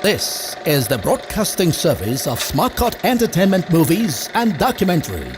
This is the broadcasting service of Smutkut Entertainment Movies and Documentary.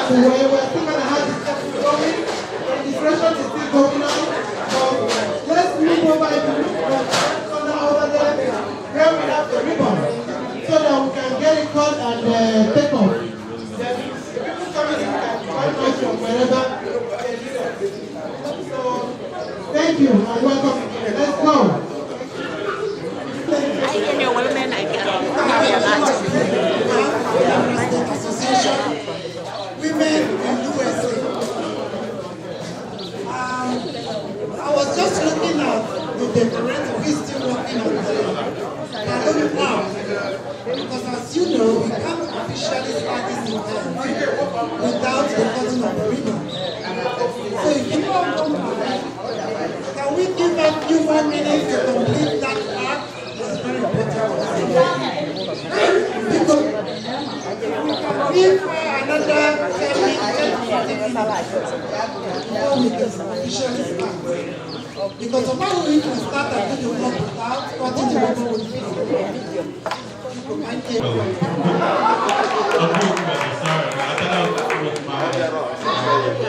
to where we're still going to have discussion going. Registration is still going on. So let's move over if you look over there where we have the ribbon so that we can get it cut and take off. Then people coming in can join us from wherever they live. So thank you and welcome. Let's go. Association Women in USA. I was just looking at the decorator who is still working on the balloon now. Because as you know, we can't officially start this event without the cutting of the ribbon. So if you don't mind, can we give them a few more minutes to complete that part? It's very important. Because if another 10 minutes before we can officially start. Because the moment we can start and do the work without cutting the ribbon will be. Thank you. Sorry, I thought I was with my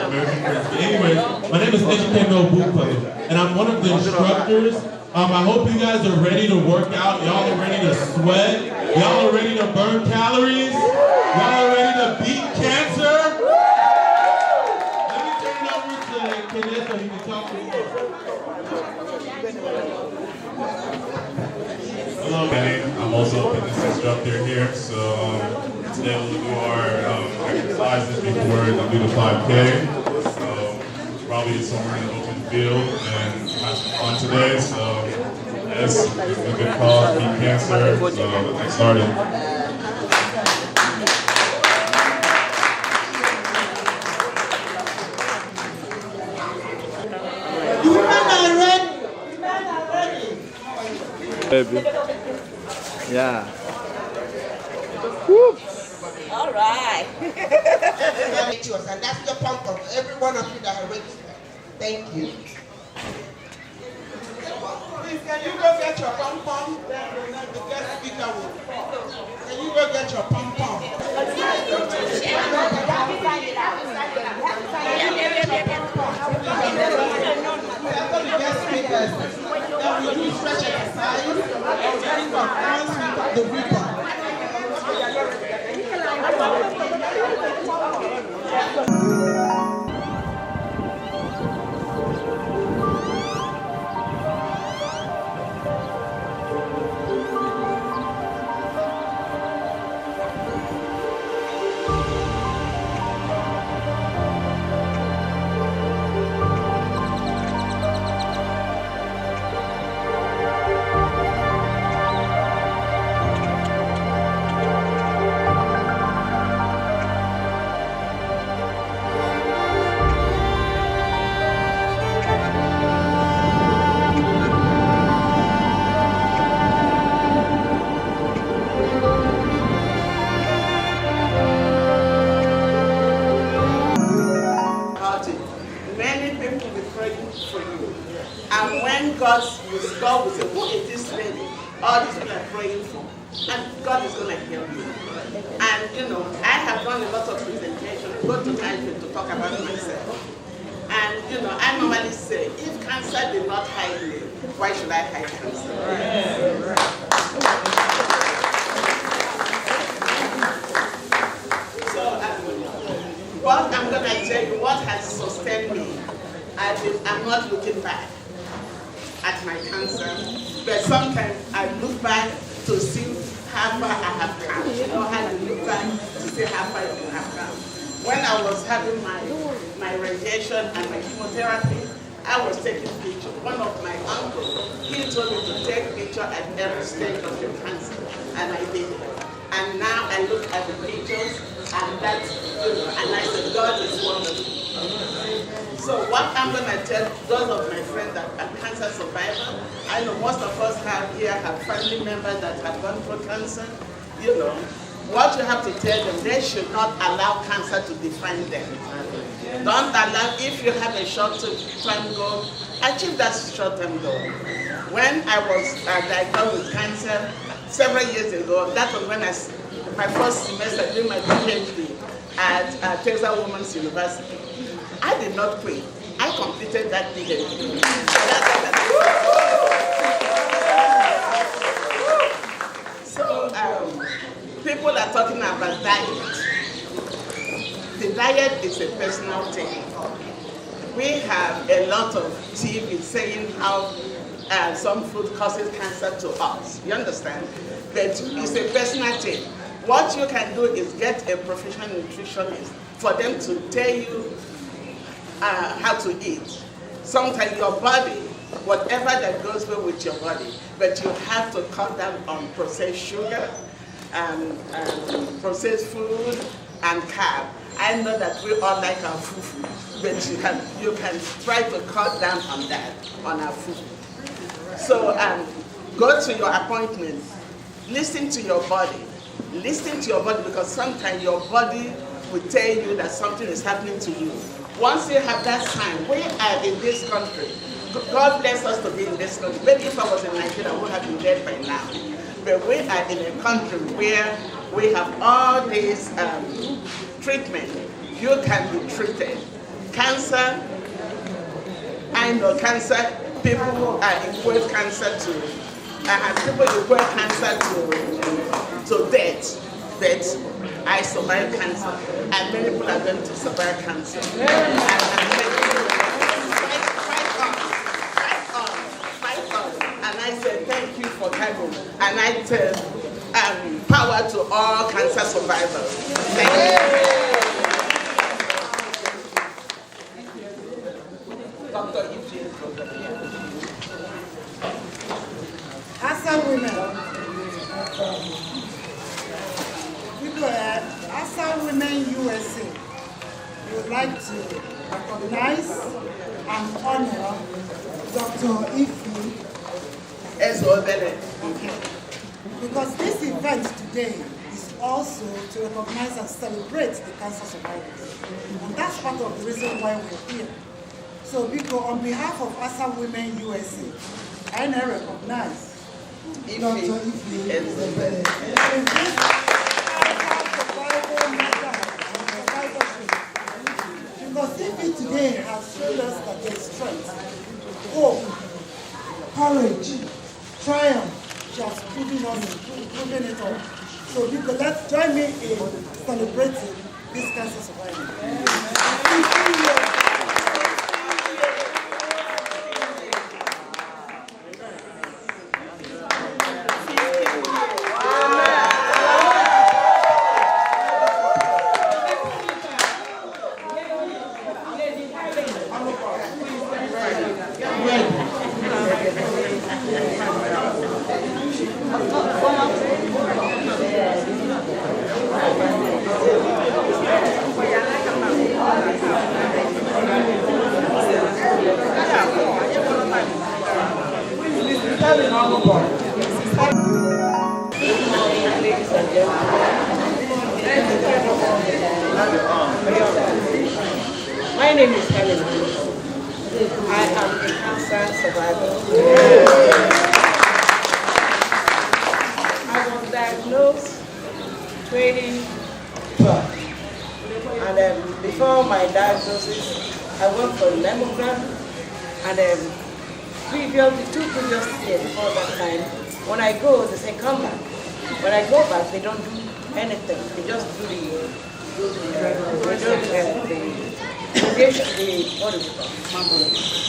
American friends. But anyway, my name is Educator Obuko, and I'm one of the instructors. I hope you guys are ready to work out. Y'all are ready to sweat. Y'all are ready to burn calories. Y'all are ready to beat cancer. Let me turn it over to Kenneth so he can talk to you. Hello, I'm also a fitness instructor here. So today we'll do our exercises before we do the 5K. Probably somewhere in the open field and have some fun today. So yes, it's a good cause, beat cancer. So let's get started. Baby. Yeah. All right. And that's the pump of every one of you that are registered. Thank you. Please, can you go get your pom pom? Then the guest speaker will. Can you go get your pom pom? The guest speakers. Then we do stretch exercise. And once we got the ribbon. God will say, who is this lady? All these people are praying for. And God is going to hear you. And you know, I have done a lot of presentations, go to country to talk about myself. And you know, I normally say, if cancer did not hide me, why should I hide cancer? So, what I'm going to tell you, what has sustained me, I'm not looking back at my cancer, but sometimes I look back to see how far I have come. You know how to look back to see how far you have come. When I was having my radiation and my chemotherapy, I was taking pictures. One of my uncles, he told me to take pictures at every stage of your cancer, and I did it. And now I look at the pictures, and that's, you know, and I said, God is wonderful. So what I'm going to tell those of my friends that are cancer survivors, I know most of us have family members that have gone through cancer. You know, what you have to tell them, they should not allow cancer to define them. Don't allow, if you have a short-term goal, achieve that short-term goal. When I was diagnosed with cancer several years ago, that was when my first semester doing my PhD at Texas Women's University. I did not quit. I completed that PhD. So people are talking about diet. The diet is a personal thing. We have a lot of TV saying how some food causes cancer to us. You understand? But it's a personal thing. What you can do is get a professional nutritionist for them to tell you how to eat. Sometimes your body, whatever that goes well with your body, but you have to cut down on processed sugar, and processed food, and carb. I know that we all like our fufu, but you can try to cut down on that, on our food. So go to your appointment, listen to your body. Listen to your body, because sometimes your body will tell you that something is happening to you. Once you have that sign, we are in this country. God bless us to be in this country. Maybe if I was in Nigeria, I would have been dead by now. But we are in a country where we have all these treatment. You can be treated. Cancer, I know cancer, people equate cancer to, people equate cancer to death. But I survived cancer, and many people are going to survive cancer. Fight on. And I said, thank you for coming. And I tell power to all cancer survivors. Thank you. Dr. Eugene. Asa women. Asa Women USA would like to recognize and honor Dr. Ife. Okay. Because this event today is also to recognize and celebrate the cancer survivors. And that's part of the reason why we're here. So because on behalf of Asa Women USA, I now recognize Dr. Ife. Because Ife today has shown us that there's strength, hope, courage, triumph. She has proven it all. So let's join me in celebrating this cancer survivor. My name is Helen. I am a cancer survivor. I was diagnosed 2012. And before my diagnosis, I went for a mammogram. And the 2 previous years before that time, when I go, they say, come back. When I go back, they don't do anything. They just do the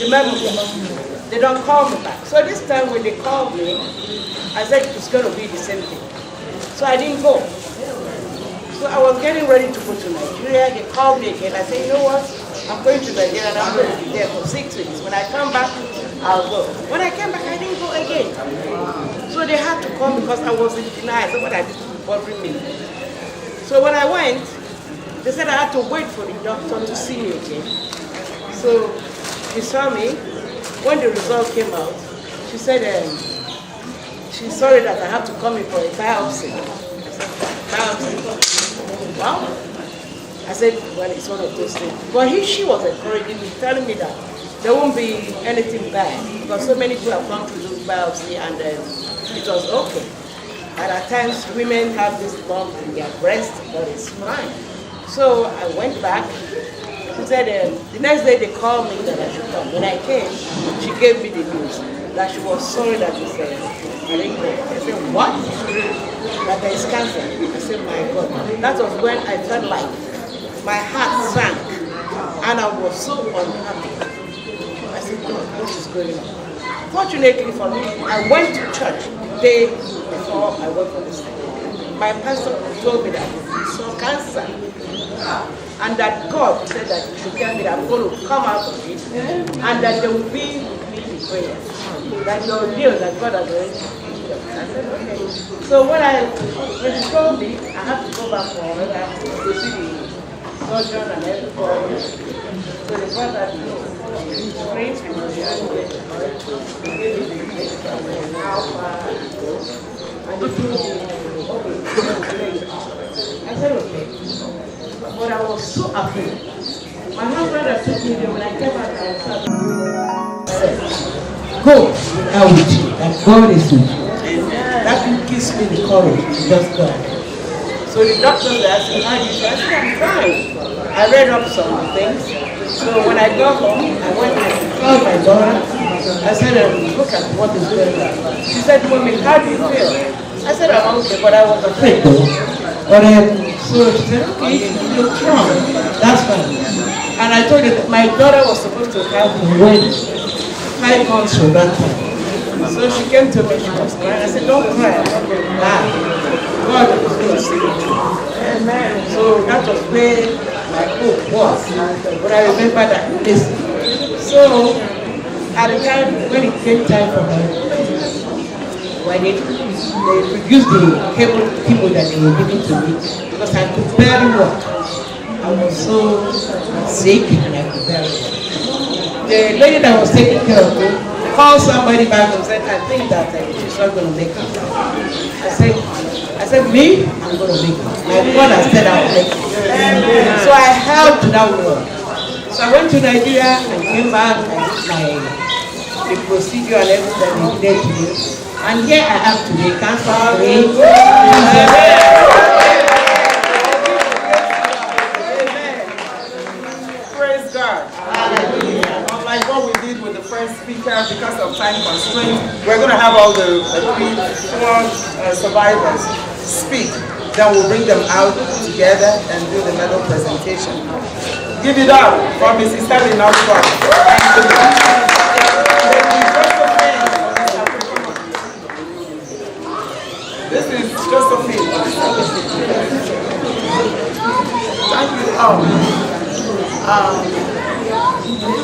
mammogram. They don't call me back. So this time when they called me, I said it's going to be the same thing. So I didn't go. So I was getting ready to go to Nigeria. They called me again. I said, you know what? I'm going to Nigeria and I'm going to be there for 6 weeks. When I come back, I'll go. When I came back, I didn't go again. So they had to call me because I was in denial. So what I did was bothering me. So when I went, they said I had to wait for the doctor to see me again. So she saw me. When the result came out, she said she's sorry that I have to come in for a biopsy. I said, biopsy? Well, I said, well, it's one of those things. But she was encouraging me, telling me that there won't be anything bad because so many people have gone through those biopsy and it was okay. And at times, women have this lump in their breast, but it's fine. So I went back. She said, the next day they called me that I should come. When I came, she gave me the news that she was sorry that I didn't go. I said, what? That there is cancer. I said, my God. That was when I felt like my heart sank and I was so unhappy. I said, God, what is going on? Fortunately for me, I went to church the day before I went for this. My pastor told me that he saw cancer. And that God said that you should tell me that I'm going to come out of it and that there will be with me in prayer. That your deal that God has already given. I said, okay. So when she told me, I have to go back for another to see the surgeon and everybody. So they brought that praying to me how far I go. And they told me, I said, okay. But I was so afraid. My husband had took me there when I came back and said, go, I will with you, that God is with you. That gives me the courage to just go. So the doctors asked me, how do you feel? I said, I'm fine. I read up some things. So when I got home, I went and called my daughter. I said, look at what is going on. She said, Mommy, how do you feel? I said, I'm okay, but I was afraid though. But so she said, okay, you look strong. That's fine. And I told her that my daughter was supposed to have a wedding 5 months from that time. So she came to me, she was crying. I said, don't cry, I'm not going to die. God is going to see you through. Amen. So that was where my hope was. But I remember that, listen. So at the time, when it came time for her, when they produced the chemo that they were giving to me, because I could barely walk. I was so sick and I could barely walk. The lady that was taking care of me called somebody back and said, I think that she's not going to make it. I said, me? I'm going to make it. My God has said I will make it. So I held to that word. So I went to Nigeria and came back and did the procedure and everything they needed to do. And here I am today, cancer-free. Praise God. Unlike what we did with the first speaker, because of time constraints, we're going to have all the four survivors speak. Then we'll bring them out together and do the medal presentation. Give it up for Mrs. Sterling Northcroft. This is Josephine. Thank you all.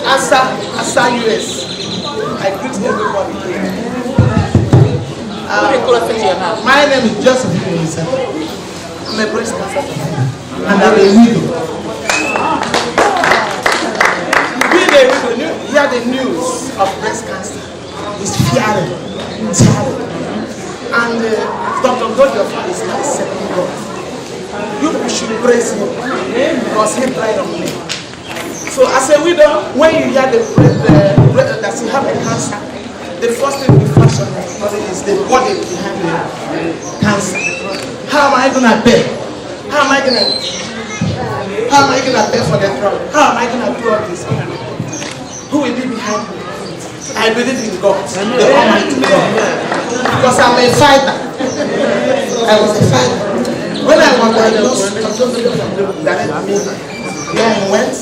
Asa US. I greet everybody here. My name is Josephine. I'm a breast cancer patient and I'm a widow. Being a widow, hear the news of breast cancer is fearing, terrible. And Dr. Godiofa is my second God. You should praise him because he died on me. So as a widow, when you hear that you have a cancer, the first thing you flash on your body is the body behind the cancer. How am I gonna bear? How am I gonna bear for the drug? How am I gonna do all this? Who will be behind me? I believe in God, the Almighty God, because I'm a fighter. I was a fighter. When I was diagnosed, that where I went,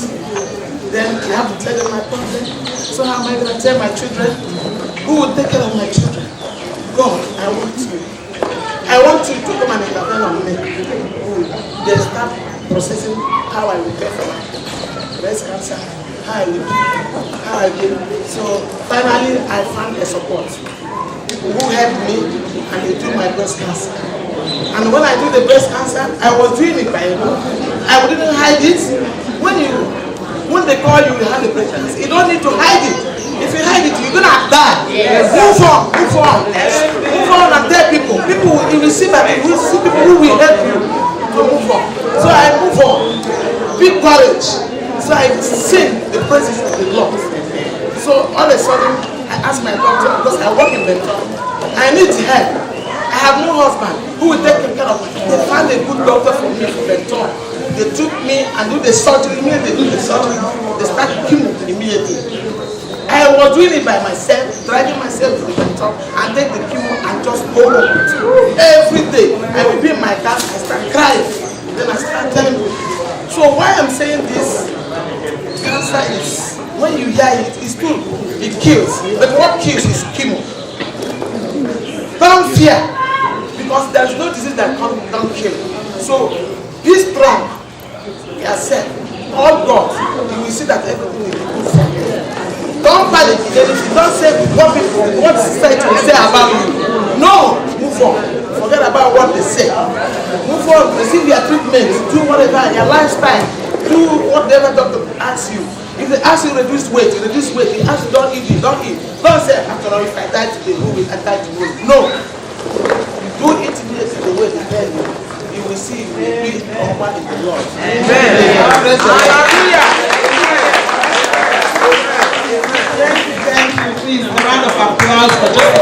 then I have to tell them my problem. So how am I going to tell my children? Who will take care of my children? God, I want you. I want you to come and intervene on me. They start processing how I will pay for my breast cancer. How I will. So finally I found a support. People who helped me and they do my breast cancer. And when I do the breast cancer, I was doing it by myself. I didn't hide it. When they call you, you have the breast cancer. You don't need to hide it. If you hide it, you're gonna die. Yes. Move on. Move on and tell people. You will see that you will see people who will help you to move on. So I move on. Big courage. So I sing the praises of the Lord. So all of a sudden, I asked my doctor, because I work in Benton, I need help. I have no husband who will take care of me. They found a good doctor for me for Benton. They took me and do the surgery. Immediately they do the surgery. They start chemo immediately. I was doing it by myself, driving myself to the doctor and take the chemo and just go home. Every day, I will be in my car, I start crying. Then I start telling people. So why I'm saying this, cancer is, when you hear it, it's true. It kills. But what kills is chemo. Don't fear. Because there's no disease that don't kill. So be strong. Yourself. All God. You will see that everything will be good for you. Don't fight it. Don't say what society will say about you. No, move on. Forget about what they say. Move on, receive your treatment, do whatever, your lifestyle, do whatever doctor asks you. If they ask you to reduce weight, you reduce weight. If they ask you don't eat, you don't eat. Don't say, after all, if I die today, who will I die tomorrow? No. Do it immediately the way they tell you. You will see you will be over in the Lord. Amen. Hallelujah. Thank you. Please, a round of applause for just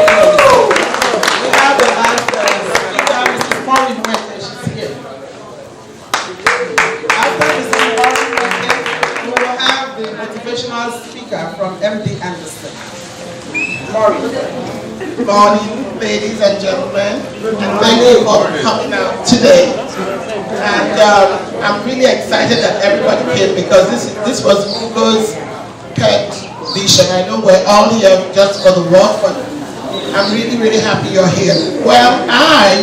we have the last speaker, Mrs. Maureen Wente. She's here. After Mrs. Maureen Wente, we will have the motivational speaker from MD Anderson. Maureen. Good morning, ladies and gentlemen, and thank you for coming out today. And I'm really excited that everybody came because this was Ugo's pet dish, and I know we're all here just for the work, but I'm really, really happy you're here. Well, I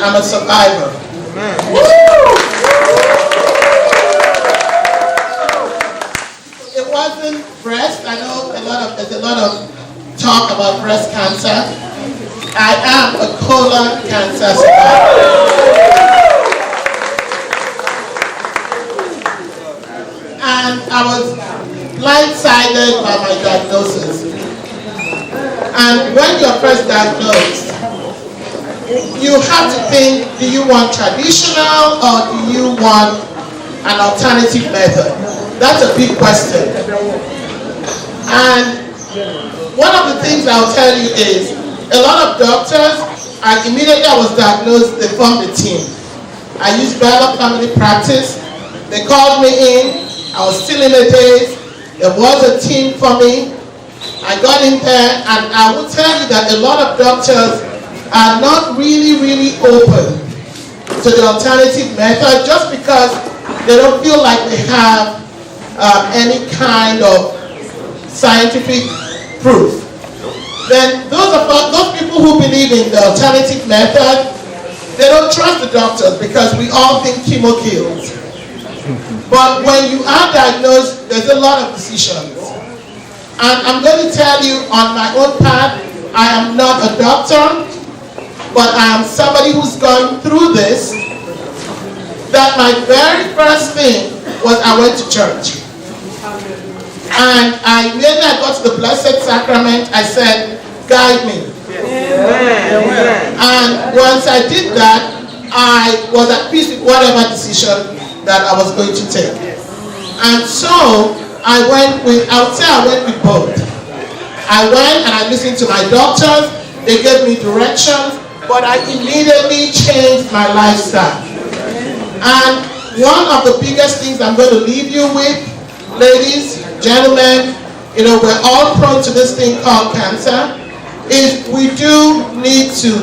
am a survivor. It wasn't breast. I know there's a lot of talk about breast cancer. I am a colon cancer survivor. And I was blindsided by my diagnosis. And when you're first diagnosed, you have to think, do you want traditional or do you want an alternative method? That's a big question. And one of the things I'll tell you is, a lot of doctors, immediately I was diagnosed, they formed a team. I used Bella Family Practice. They called me in. I was still in the days. There was a team for me. I got in there, and I will tell you that a lot of doctors are not really, really open to the alternative method just because they don't feel like they have any kind of scientific proof. Then those people who believe in the alternative method, they don't trust the doctors because we all think chemo kills. But when you are diagnosed, there's a lot of decisions. And I'm going to tell you on my own part, I am not a doctor, but I am somebody who's gone through this, that my very first thing was I went to church. And when I got to the Blessed Sacrament, I said, guide me. Amen. And once I did that, I was at peace with whatever decision that I was going to take. And so I would say I went with both. I went and I listened to my doctors, they gave me directions, but I immediately changed my lifestyle. And one of the biggest things I'm going to leave you with, ladies, gentlemen, we're all prone to this thing called cancer, is we do need to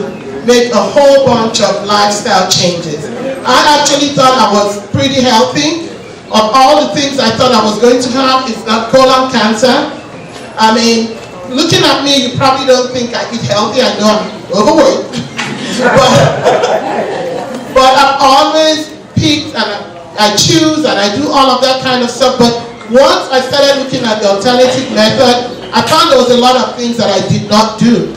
make a whole bunch of lifestyle changes. I actually thought I was pretty healthy. Of all the things I thought I was going to have, it's not colon cancer. I mean, looking at me, you probably don't think I eat healthy. I know I'm overweight. but I've always picked and I choose and I do all of that kind of stuff. But once I started looking at the alternative method, I found there was a lot of things that I did not do.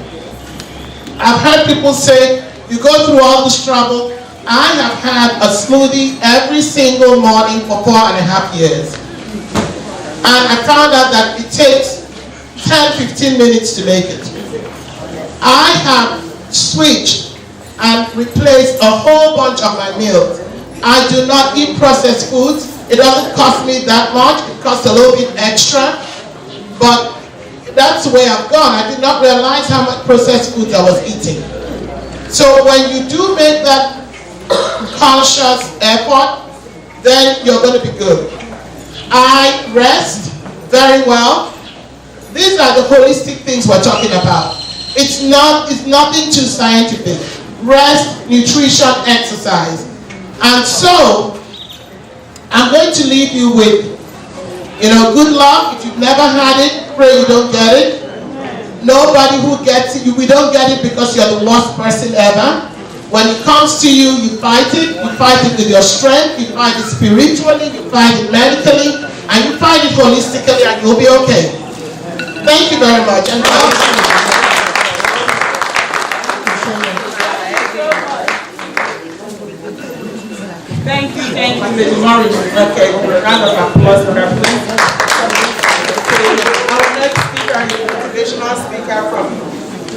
I've heard people say, you go through all this trouble. I have had a smoothie every single morning for 4.5 years. And I found out that it takes 10-15 minutes to make it. I have switched and replaced a whole bunch of my meals. I do not eat processed foods. It doesn't cost me that much. It costs a little bit extra. But that's the way I've gone. I did not realize how much processed foods I was eating. So when you do make that conscious effort, then you're going to be good. I rest very well. These are the holistic things we're talking about. It's nothing too scientific. Rest, nutrition, exercise. And so, I'm going to leave you with, good luck. If you've never had it, pray you don't get it. Nobody who gets it, we don't get it because you're the worst person ever. When it comes to you, you fight it. You fight it with your strength. You fight it spiritually. You fight it medically. And you fight it holistically, and you'll be okay. Thank you very much. And Thank you, Ms. Morris. Okay, round of applause for her, please. Our next speaker is a motivational speaker from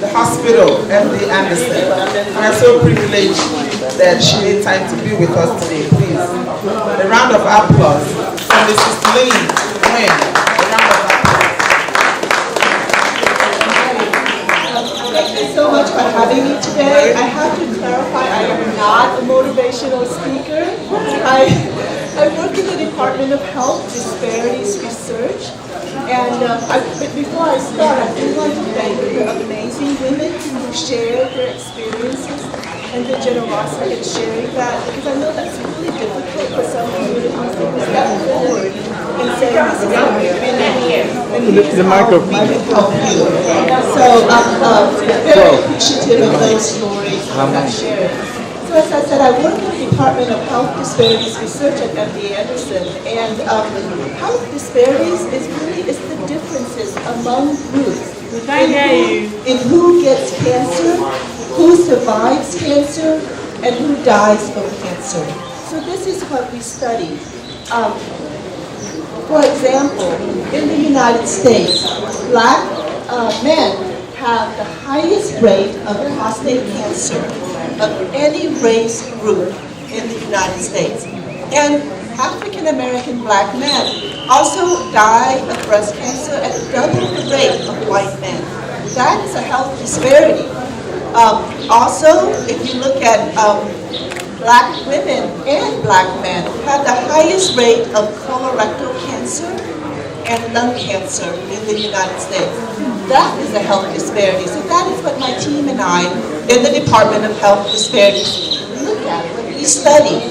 the hospital, MD Anderson. I'm so privileged that she made time to be with us today. Please, a round of applause for Mrs. Lynn Wayne. A round of applause. Thank you so much for having me today. I have to clarify, I am not a motivational speaker. I work in the Department of Health Disparities Research. And before I start, I do want to thank the amazing women who shared their experiences and the generosity in sharing that, because I know that's really difficult for some communities to step forward and say, this is how we've been here, and here's how we can help you. So I'm very appreciative of those stories that shared. So as I said, I work in the Department of Health Disparities Research at MD Anderson, and health disparities is the differences among groups in who gets cancer, who survives cancer, and who dies of cancer. So this is what we study. For example, in the United States, black men have the highest rate of prostate cancer of any race group in the United States. And African American black men also die of breast cancer at double the rate of white men. That is a health disparity. Also, if you look at black women and black men have the highest rate of colorectal cancer and lung cancer in the United States. That is a health disparity. So that is what my team and I in the Department of Health Disparities look at, what we study.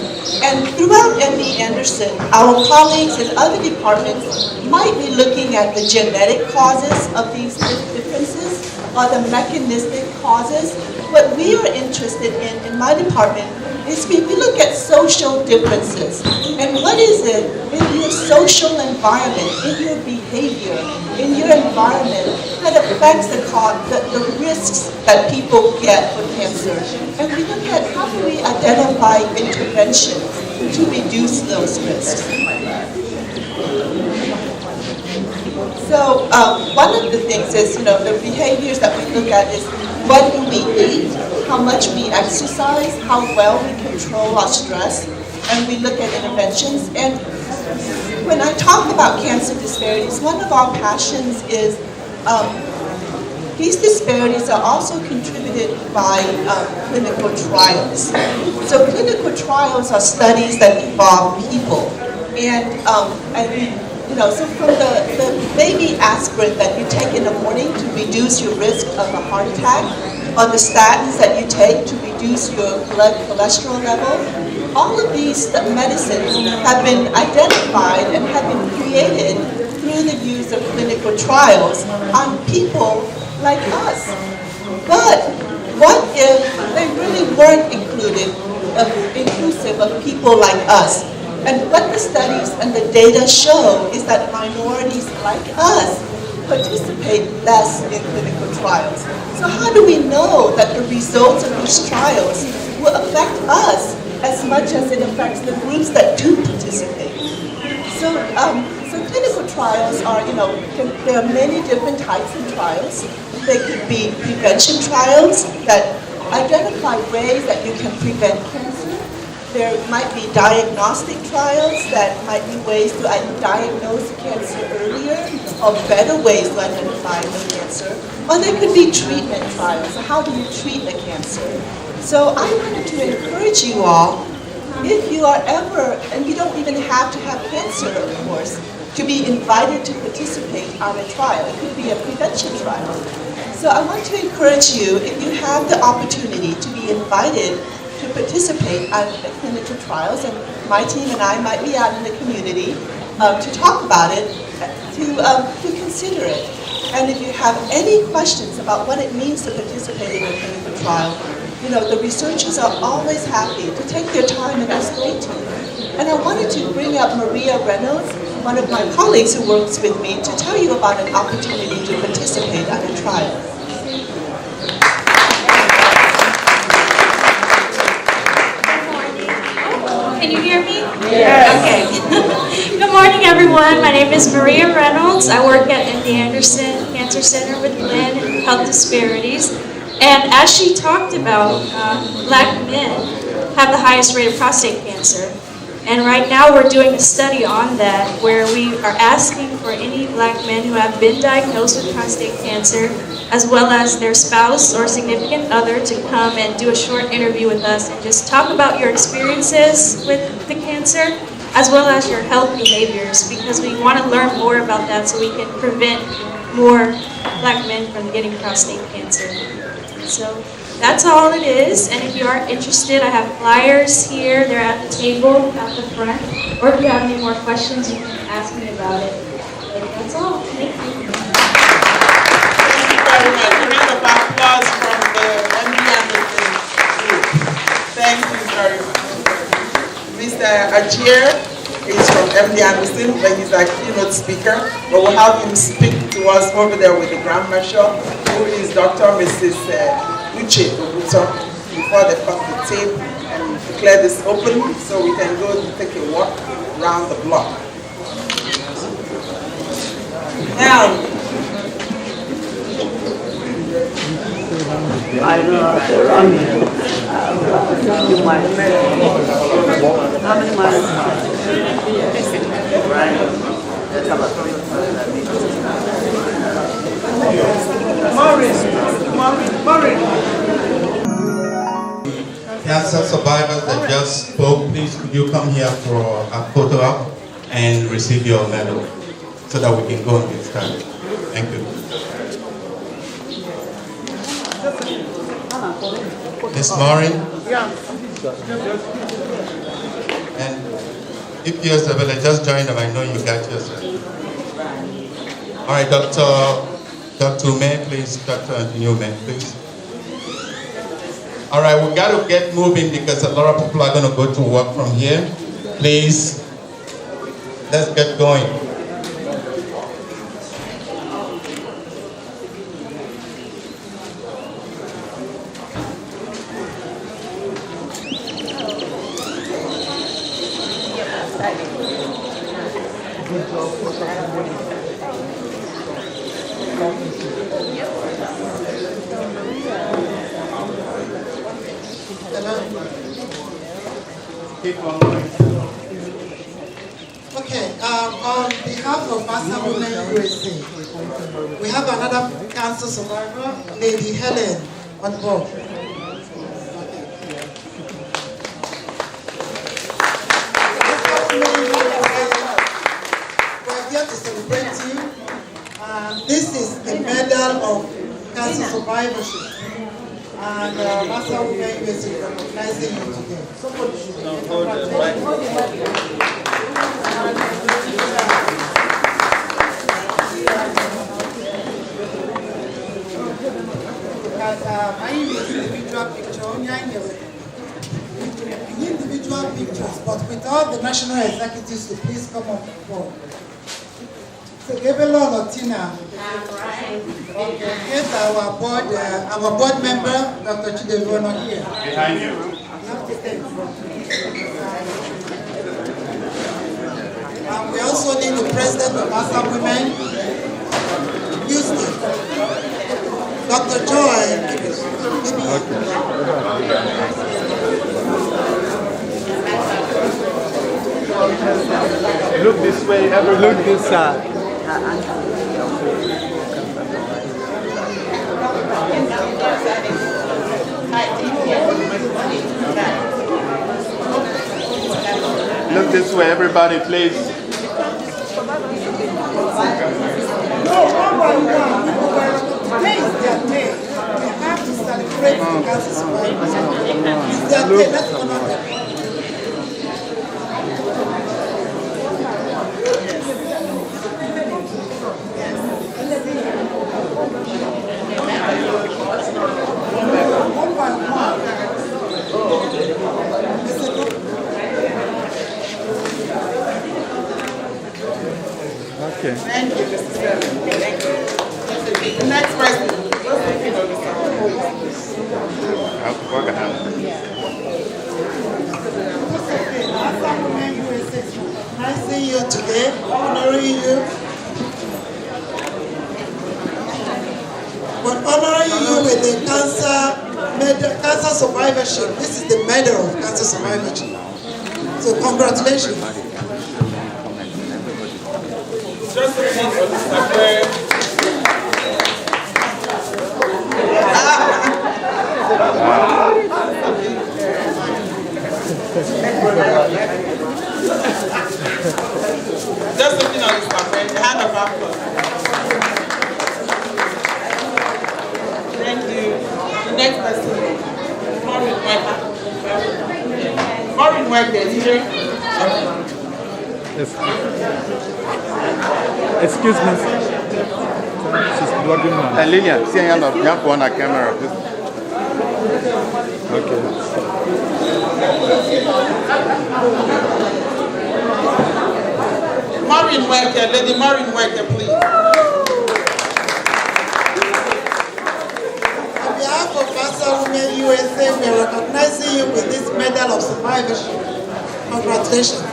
And throughout MD Anderson, our colleagues in other departments might be looking at the genetic causes of these differences or the mechanistic causes. What we are interested in my department is we look at social differences. And what is it in your social environment, in your behavior, in your environment that affects the risks that people get for cancer? And we look at how do we identify interventions to reduce those risks. So one of the things is, the behaviors that we look at is what do we eat, how much we exercise, how well we control our stress, and we look at interventions. And when I talk about cancer disparities, one of our passions is these disparities are also contributed by clinical trials. So clinical trials are studies that involve people. So from the baby aspirin that you take in the morning to reduce your risk of a heart attack, or the statins that you take to reduce your blood cholesterol level, all of these medicines have been identified and have been created through the use of clinical trials on people like us. But what if they really weren't inclusive of people like us? And what the studies and the data show is that minorities like us participate less in clinical trials. So how do we know that the results of these trials will affect us as much as it affects the groups that do participate? So clinical trials are, there are many different types of trials. They could be prevention trials that identify ways that you can prevent cancer. There might be diagnostic trials that might be ways to diagnose cancer earlier or better ways to identify the cancer. Or there could be treatment trials. So how do you treat the cancer? So I wanted to encourage you all if you are ever, and you don't even have to have cancer, of course, to be invited to participate on a trial. It could be a prevention trial. So I want to encourage you, if you have the opportunity to be invited to participate on the clinical trials, and my team and I might be out in the community to talk about it, to consider it. And if you have any questions about what it means to participate in a clinical trial, you know, the researchers are always happy to take their time and explain to you. And I wanted to bring up Maria Reynolds, one of my colleagues who works with me, to tell you about an opportunity to participate on a trial. Can you hear me? Yes. Okay. Good morning, everyone. My name is Maria Reynolds. I work at MD Anderson Cancer Center with Lynn and Health Disparities. And as she talked about, Black men have the highest rate of prostate cancer. And right now we're doing a study on that where we are asking for any Black men who have been diagnosed with prostate cancer, as well as their spouse or significant other, to come and do a short interview with us and just talk about your experiences with the cancer, as well as your health behaviors, because we want to learn more about that so we can prevent more Black men from getting prostate cancer. So that's all it is, and if you are interested, I have flyers here. They're at the table at the front, or if you have any more questions, you can ask me about it. But that's all. Thank you. Thank you very much. A round of applause from the MD Anderson group. Thank you very much. Mr. Ajir is from MD Anderson, but he's our keynote speaker. But we'll have him speak to us over there with the Grand Marshal, who is Dr. Mrs. Uche Obuto, before they cut the tape and declare this open so we can go and take a walk around the block. Now, I know how many miles? Cancer survivors that just spoke, please could you come here for a photo op and receive your medal so that we can go and get started. Thank you. Miss Maureen? And if you're available, just join them. I know you got yourself. All right, Dr. Ume, please. Dr. Anthony Ume, please. All right, we got to get moving because a lot of people are going to go to work from here. Please, let's get going. Okay, on behalf of Massa Women USA, we have another cancer survivor, Lady Helen, on board. We're here to celebrate you. This is the Medal of Cancer Survivorship. And Massa Women USA is recognizing you today. Somebody should individual pictures, but with all the national executives to please come on board. So Gabriela Latina. Okay, here's our board member, Dr. Chidevono here. Behind you. You have to stay in front. And we also need the president of Massa Women, Houston, Dr. Joy. Look this way, look this side. Look this way, everybody, please. No, one by one. Today is their day. They have to celebrate the cancer survivors. It's their day. Let's honor them. One by one. Okay. Thank you, Mr. Seven. Thank you. The next person. Nice seeing you today, honoring you. But honoring you with the cancer survivorship. This is the medal of cancer survivorship. So congratulations. Just a minute, Mr. Claire. Just looking on this campaign, the hand of applause. Thank you. The next person, Maureen Wecker. Maureen Wecker is here. Yes. Excuse me. She's blogging now. And Lillian, see you have on a camera. Okay. Maureen Wecker, Lady Maureen Wecker, please. On behalf of Cancer Women USA, we are recognizing you with this medal of survivorship. Congratulations.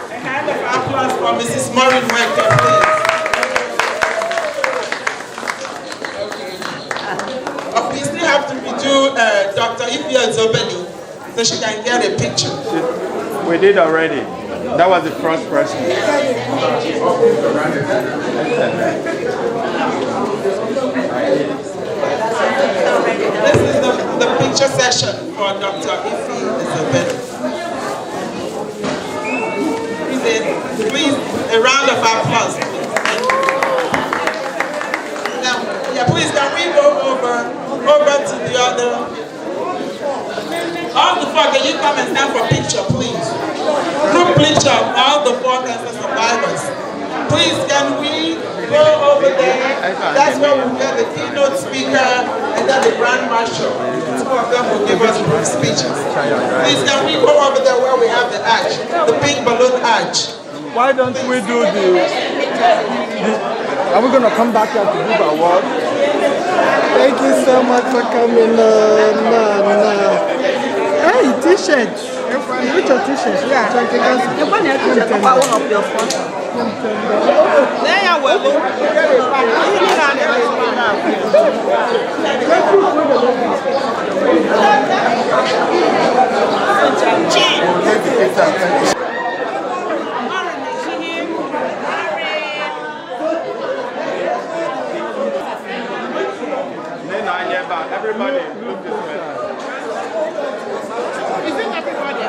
A hand of applause for Mrs. Maureen Wecker, please. We still have to redo Dr. Ifya Zobeli so she can get a picture. We did already. That was the first person. This is the picture session for Dr. Ifya Zobeli. Please, a round of applause, please. Now, please, can we go over to the other? All the four, can you come and stand for a picture, please? Group picture of all the four cancer survivors. Please, can we go over there? That's where we'll get the keynote speaker and then the Grand Marshal. Two of them will give us group speeches. Please, can we go over there where we have the arch, the pink balloon arch? Why don't we do the are we going to come back here to give award? Thank you so much for coming. Hey, t-shirt. Which your t-shirt? Yeah. The one that you one of your phones. There you go. Everybody, look this way. Is it everybody?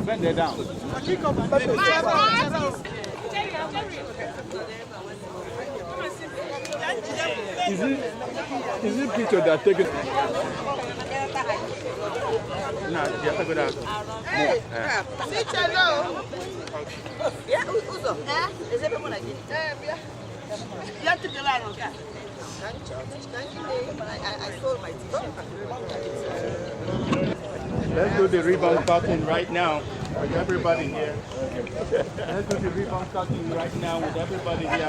Bend it down. Is it picture that taken? No, you have to go down. Hey, sit hello. Yeah, Uzo. Is everyone like it? You have to be like that. Thank you, but I sold my t-shirt. Let's do the rebound cutting right now with everybody here. Let's do the rebound cutting right now with everybody here.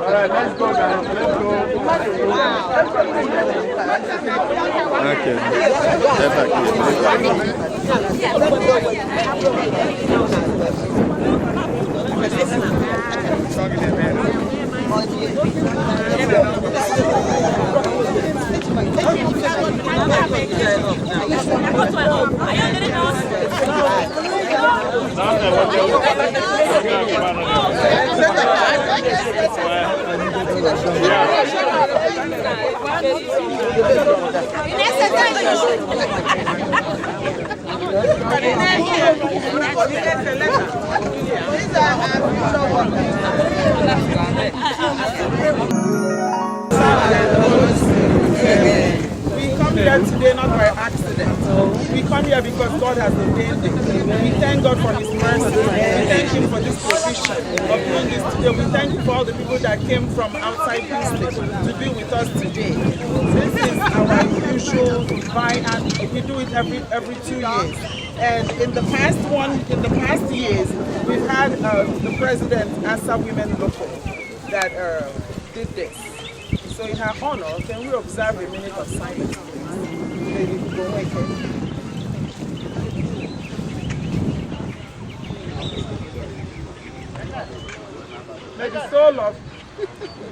All right, let's go guys. Let's go. Okay. Get back We come here today not by accident. We come here because God has ordained it. We thank God for His mercy. We thank Him for this provision of doing this today. We thank you for all the people that came from outside this to be with us today. This is our usual and we do it every 2 years. And in the past years, we've had the president Asa Women Local that did this. So in her honor, can we observe a minute of silence, please? Lady Goweke. May the soul of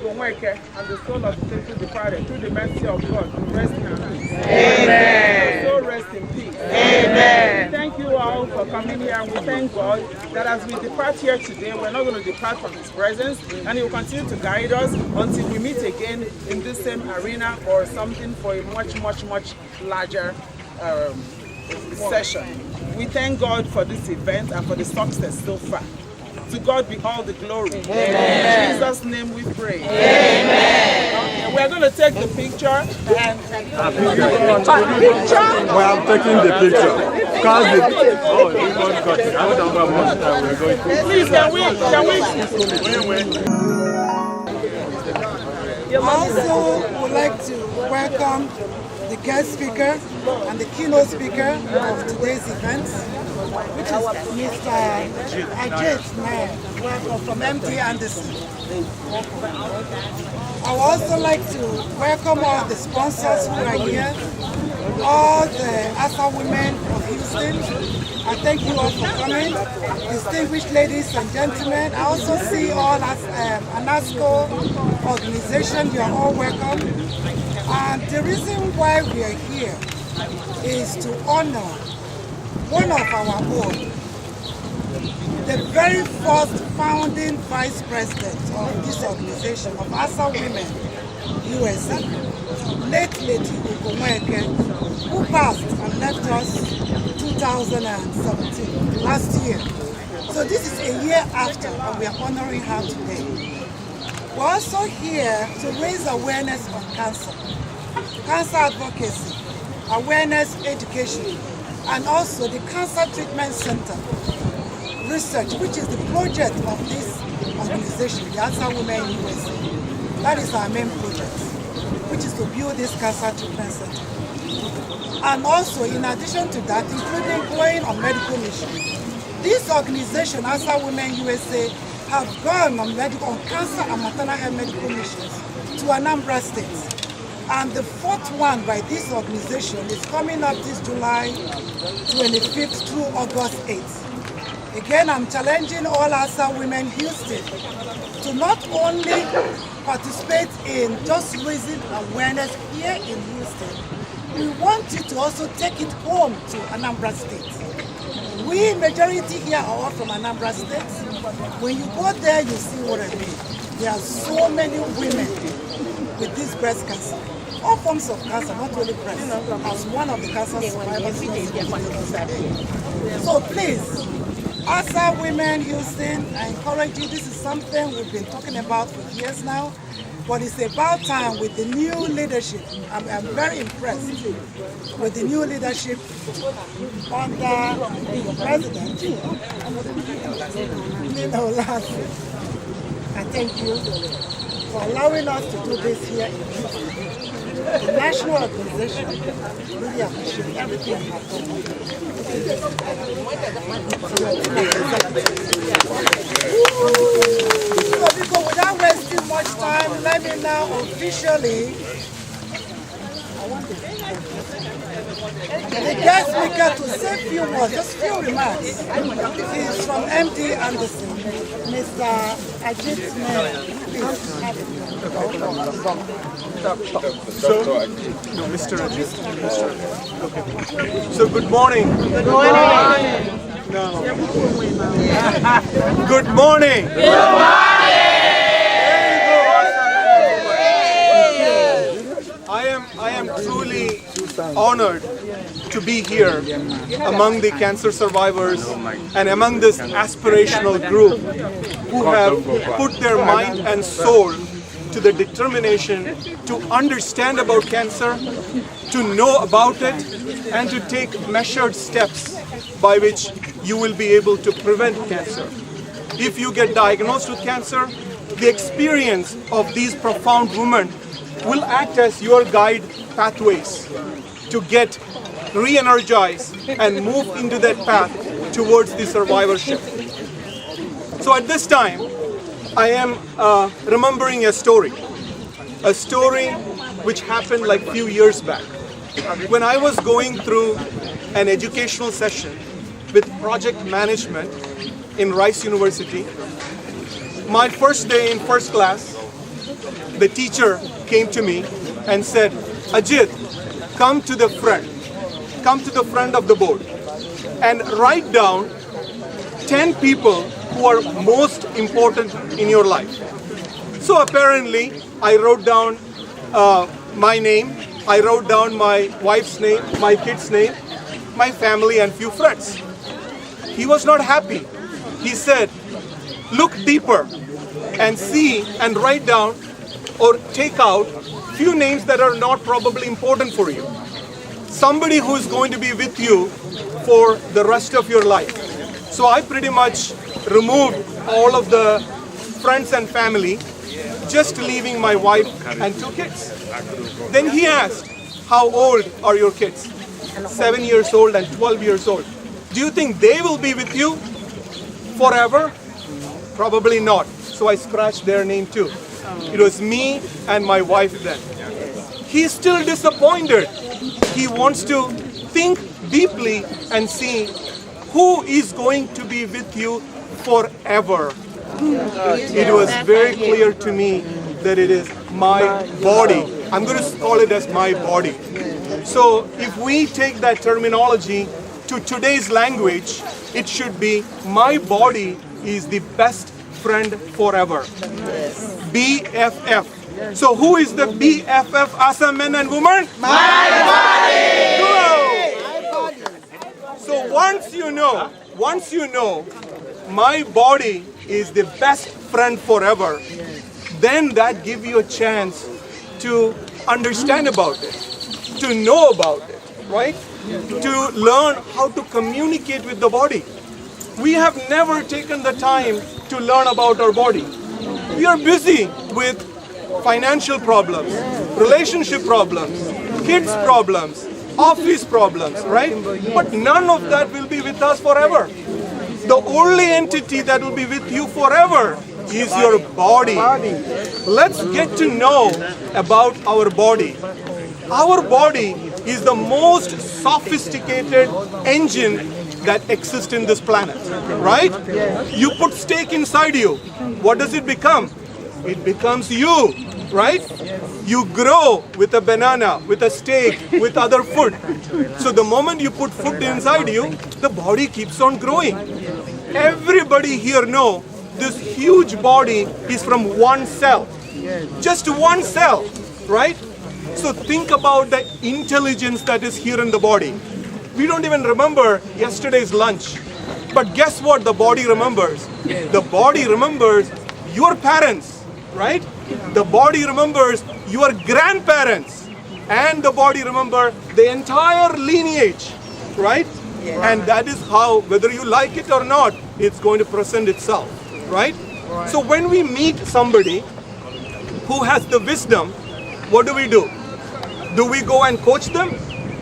Goweke and the soul of the faithful departed, through the mercy of God, rest in peace. Amen. So rest in peace. Amen. Thank you all for coming here, and we thank God that as we depart here today, we're not going to depart from His presence, and He will continue to guide us until we meet again in this same arena or something for a much larger session. We thank God for this event and for the success so far. To God be all the glory. Amen. In Jesus' name we pray. Amen. We're going to take the picture and Well, I'm taking the picture. Please, can we? Also would like to welcome the guest speaker and the keynote speaker of today's event, which is Mr. Ajit Nair, welcome from MD Anderson. I would also like to welcome all the sponsors who are here, all the Asa women of Houston. I thank you all for coming, distinguished ladies and gentlemen. I also see all as ANASCO organization, you are all welcome. And the reason why we are here is to honor one of our own, the very first founding vice president of this organization, of Asa Women USA, late Lady Goweke, who passed and left us 2017, last year. So this is a year after, and we are honoring her today. We're also here to raise awareness on cancer, cancer advocacy, awareness education, and also the Cancer Treatment Center research, which is the project of this organization, the Answer Women USA. That is our main project, which is to build this Cancer Treatment Center. And also, in addition to that, including going on medical missions. This organization, Answer Women USA, have gone on cancer and maternal health medical missions to Anambra State. And the fourth one by this organization is coming up this July 25th through August 8th. Again, I'm challenging all Answer Women Houston to not only participate in just raising awareness here in Houston, we want you to also take it home to Anambra State. We, majority here, are all from Anambra State. When you go there, you see what I mean. There are so many women with this breast cancer. All forms of cancer, not only breast, as one of the cancer survivors. So please, Answer Women Houston, I encourage you. This is something we've been talking about for years now, but it's about time with the new leadership. I'm very impressed with the new leadership under the president. I thank you for allowing us to do this here in Houston. The national organization really appreciate everything you have done. So people, without wasting much time, let me now officially the guest speaker to say a few words, just few remarks. He is from MD Anderson, Mr. Ajit Menon. So, no, Mr. Ajit. Okay. So, good morning. Good morning. No. Good morning. Good morning. I am truly honored to be here among the cancer survivors and among this aspirational group who have put their mind and soul to the determination to understand about cancer, to know about it, and to take measured steps by which you will be able to prevent cancer. If you get diagnosed with cancer, the experience of these profound women will act as your guide pathways to get re-energized and move into that path towards the survivorship. So at this time, I am remembering a story which happened like a few years back. When I was going through an educational session with project management in Rice University, my first day in first class, the teacher came to me and said, Ajit, come to the front of the board and write down 10 people who are most important in your life. So apparently, I wrote down my name, I wrote down my wife's name, my kid's name, my family and few friends. He was not happy. He said, look deeper and see and write down or take out few names that are not probably important for you. Somebody who is going to be with you for the rest of your life. So I pretty much removed all of the friends and family, just leaving my wife and 2 kids. Then he asked, how old are your kids? 7 years old and 12 years old. Do you think they will be with you forever? Probably not. So I scratched their name too. It was me and my wife then. He's still disappointed. He wants to think deeply and see who is going to be with you forever. It was very clear to me that it is my body. I'm going to call it as my body. So if we take that terminology to today's language, it should be my body is the best friend forever. BFF. So who is the BFF as a men and women? My body! So once you know, my body is the best friend forever, then that gives you a chance to understand about it, to know about it, right? To learn how to communicate with the body. We have never taken the time to learn about our body. We are busy with financial problems, relationship problems, kids problems, office problems, right? But none of that will be with us forever. The only entity that will be with you forever is your body. Let's get to know about our body. Our body is the most sophisticated engine that exists in this planet, right? You put steak inside you, what does it become? It becomes you, right? You grow with a banana, with a steak, with other food. So the moment you put food inside you, the body keeps on growing. Everybody here know this huge body is from one cell. Just one cell, right? So think about the intelligence that is here in the body. We don't even remember yesterday's lunch. But guess what the body remembers? The body remembers your parents, right? The body remembers your grandparents. And the body remembers the entire lineage, right? And that is how, whether you like it or not, it's going to present itself, right? So when we meet somebody who has the wisdom, what do? Do we go and coach them?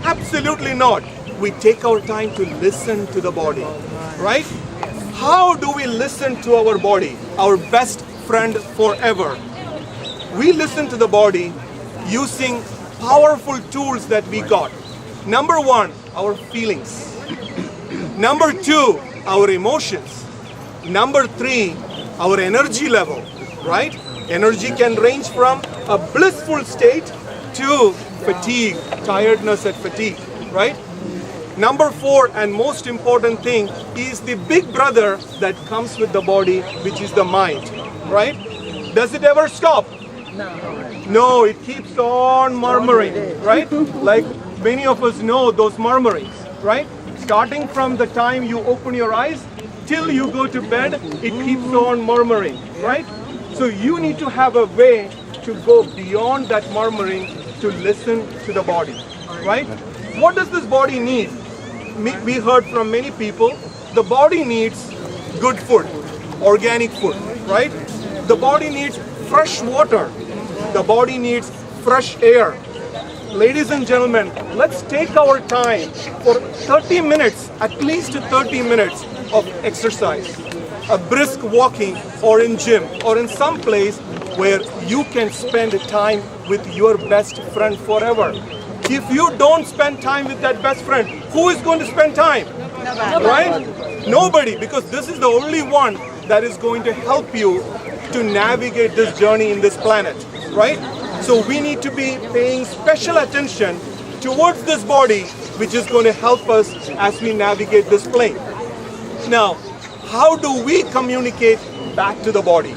Absolutely not. We take our time to listen to the body, right? How do we listen to our body, our best friend forever? We listen to the body using powerful tools that we got. Number one, our feelings. Number two, our emotions. Number three, our energy level, right? Energy can range from a blissful state to fatigue, tiredness and fatigue, right? Number four, and most important thing, is the big brother that comes with the body, which is the mind, right? Does it ever stop? No, it keeps on murmuring, right? Like many of us know those murmurings, right? Starting from the time you open your eyes till you go to bed, it keeps on murmuring, right? So you need to have a way to go beyond that murmuring to listen to the body, right? What does this body need? We heard from many people, the body needs good food, organic food, right? The body needs fresh water. The body needs fresh air. Ladies and gentlemen, let's take our time for 30 minutes, at least 30 minutes of exercise. A brisk walking or in gym or in some place where you can spend time with your best friend forever. If you don't spend time with that best friend, who is going to spend time? Nobody. Right? Nobody, because this is the only one that is going to help you to navigate this journey in this planet, right? So we need to be paying special attention towards this body, which is going to help us as we navigate this plane. Now, how do we communicate back to the body?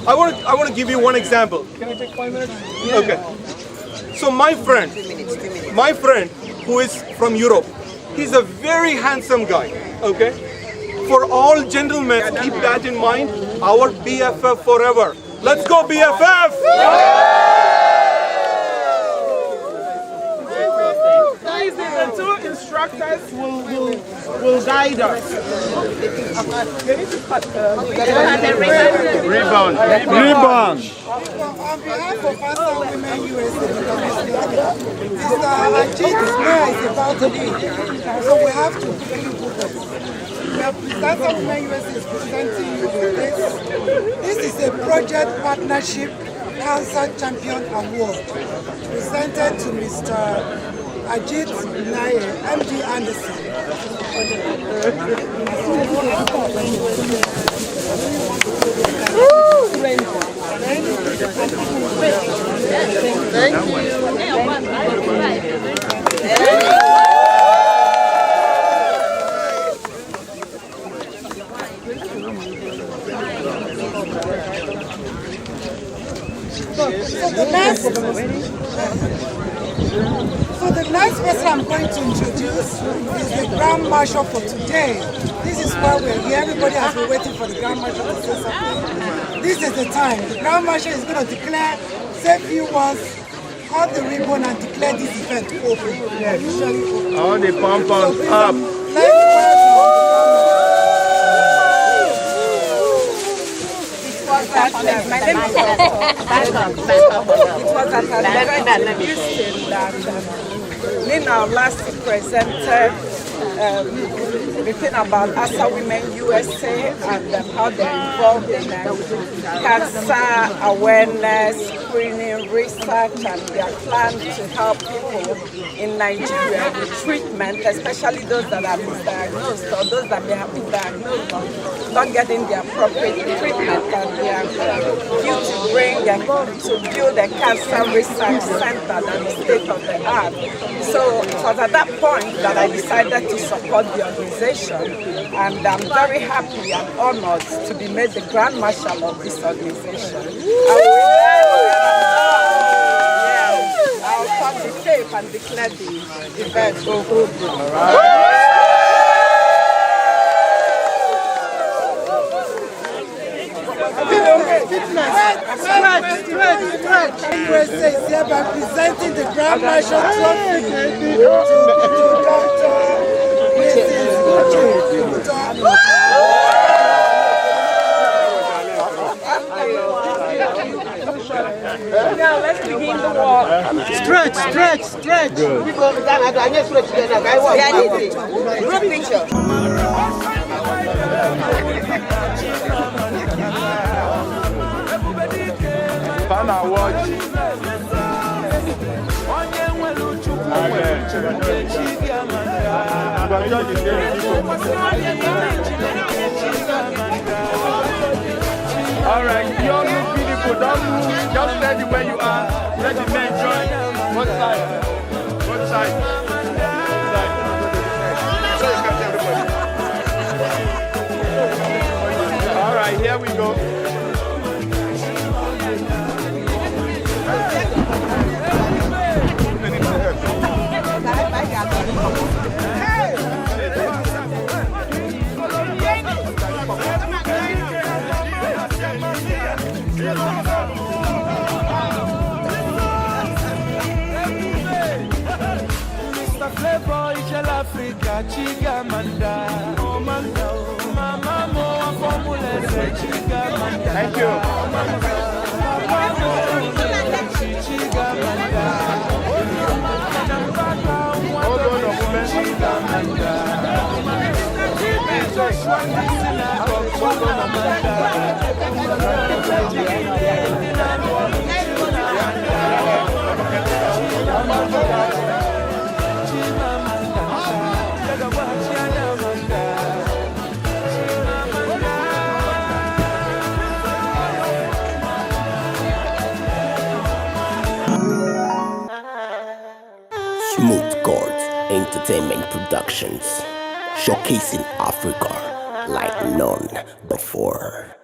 I want to give you one example. Can I take 5 minutes? Yeah. Okay. So my friend who is from Europe, he's a very handsome guy, okay? For all gentlemen, keep that in mind, our BFF forever. Let's go BFF! The two instructors will guide us. They need to cut Rebound. On behalf of Pastor Women USA, Mr. Ajit is about to leave, so we have to quickly do this. Pastor Women USA is presenting you with this. This is a project partnership Cancer Champion Award presented to Mr. Ajit Naye, MD Anderson. So the next person I'm going to introduce is the Grand Marshal for today. This is why we're here. Everybody has been waiting for the Grand Marshal to say something. This is the time. The Grand Marshal is going to declare, say a few words, cut the ribbon and declare this event open. All the pom-poms up. My name is It was at an event in Houston that Nina Lassie presented the thing about ASA Women USA and how they're involved in cancer awareness, screening, research, and their plan to help people in Nigeria with treatment, especially those that are misdiagnosed or those that may have been diagnosed but not getting the appropriate treatment, and they are due to build a cancer research center that is state of the art. So it was at that point that I decided to support the organization, and I'm very happy and honored to be made the Grand Marshal of this organization. I'll cut the tape and declare the event over. USA is hereby presenting the Grand Marshal Trophy to Dr. Now let's begin the walk. Stretch, stretch, stretch. Good. Group picture. Fana watch. All right, you all look beautiful. Don't move. Just steady where you are. Let the men join. What side? What side? All right, here we go. Mr. Flavor, Africa, Chigamanda. Oh, Manda, Mama, Moa, Formula, Chigamanda. Thank you. Hold on a moment. Smutkut Entertainment Productions, showcasing Africa like none before.